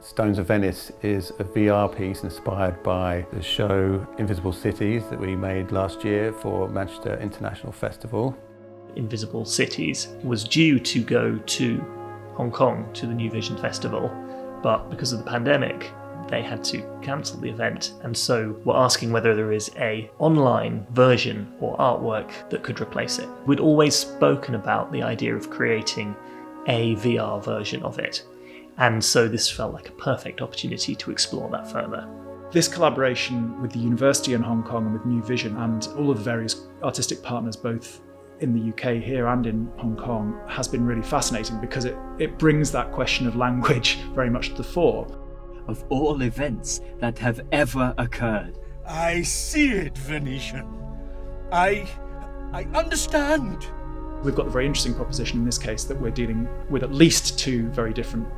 Stones of Venice is a VR piece inspired by the show Invisible Cities that we made last year for Manchester International Festival. Invisible Cities was due to go to Hong Kong to the New Vision Festival, but because of the pandemic, they had to cancel the event, and so we're asking whether there is an online version or artwork that could replace it. We'd always spoken about the idea of creating a VR version of it, and so this felt like a perfect opportunity to explore that further. This collaboration with the university in Hong Kong and with New Vision and all of the various artistic partners both in the UK here and in Hong Kong has been really fascinating because it brings that question of language very much to the fore. Of all events that have ever occurred. I see it, Venetian. I understand. We've got the very interesting proposition in this case that we're dealing with at least two very different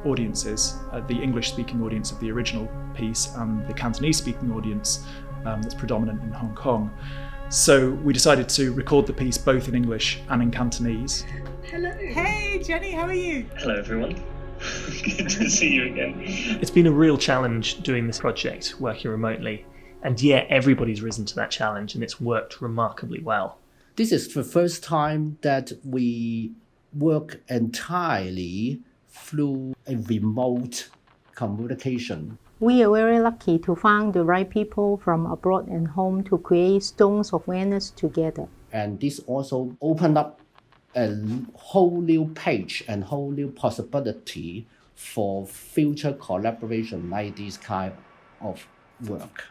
audiences, the English-speaking audience of the original piece and the Cantonese-speaking audience that's predominant in Hong Kong. So we decided to record the piece both in English and in Cantonese. Hello. Hey, Jenny, how are you? Hello, everyone. Good to see you again. It's been a real challenge doing this project, working remotely, and yet everybody's risen to that challenge and it's worked remarkably well. This is the first time that we work entirely through a remote communication. We are very lucky to find the right people from abroad and home to create Stones of Venice together. And this also opened up a whole new page and whole new possibility for future collaboration like this kind of work.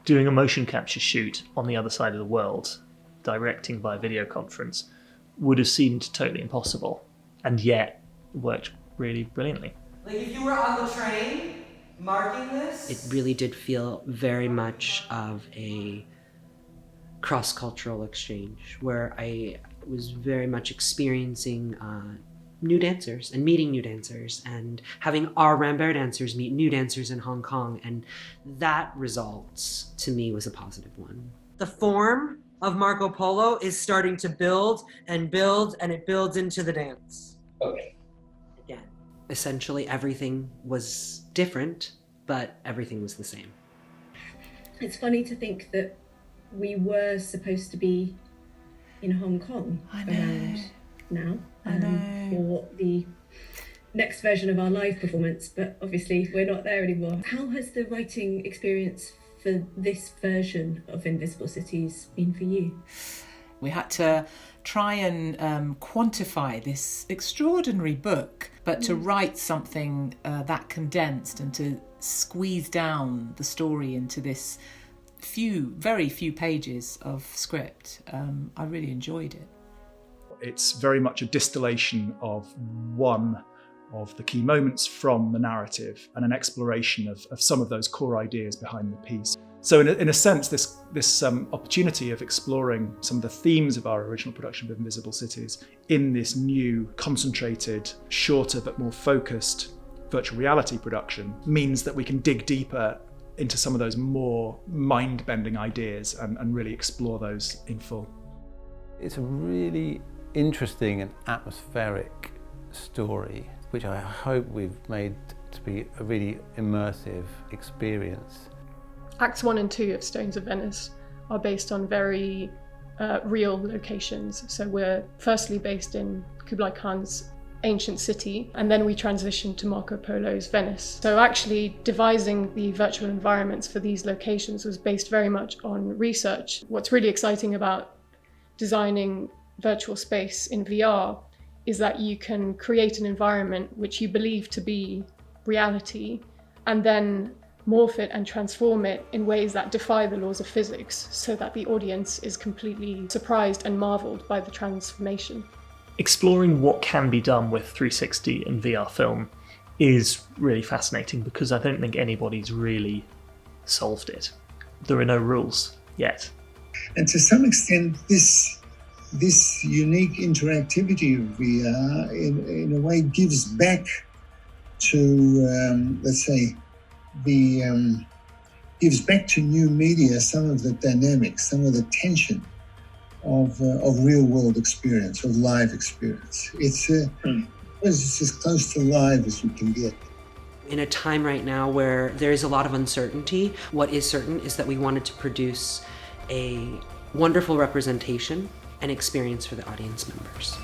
Doing a motion capture shoot on the other side of the world, directing by video conference, would have seemed totally impossible, and yet it worked really brilliantly. Like if you were on the train marking this? It really did feel very much of a cross-cultural exchange where I was very much experiencing new dancers and meeting new dancers and having our Rambert dancers meet new dancers in Hong Kong, and that result to me was a positive one. The form of Marco Polo is starting to build, and it builds into the dance. Okay. Again, essentially everything was different, but everything was the same. It's funny to think that we were supposed to be in Hong Kong around now for the next version of our live performance, but obviously we're not there anymore. How has the writing experience for this version of Invisible Cities been for you? We had to try and quantify this extraordinary book, but to write something that condensed and to squeeze down the story into this very few pages of script. I really enjoyed it. It's very much a distillation of one of the key moments from the narrative and an exploration of some of those core ideas behind the piece. So in a sense, this opportunity of exploring some of the themes of our original production of Invisible Cities in this new, concentrated, shorter but more focused virtual reality production means that we can dig deeper into some of those more mind-bending ideas and really explore those in full. It's a really interesting and atmospheric story, which I hope we've made to be a really immersive experience. Acts 1 and 2 of Stones of Venice are based on very real locations. So we're firstly based in Kublai Khan's ancient city, and then we transitioned to Marco Polo's Venice. So actually devising the virtual environments for these locations was based very much on research. What's really exciting about designing virtual space in VR is that you can create an environment which you believe to be reality and then morph it and transform it in ways that defy the laws of physics so that the audience is completely surprised and marveled by the transformation. Exploring what can be done with 360 and VR film is really fascinating because I don't think anybody's really solved it. There are no rules yet. And to some extent, this unique interactivity of VR in a way gives back to, let's say, gives back to new media some of the dynamics, some of the tension of real world experience, of live experience. It's It's as close to live as you can get. In a time right now where there is a lot of uncertainty, what is certain is that we wanted to produce a wonderful representation and experience for the audience members.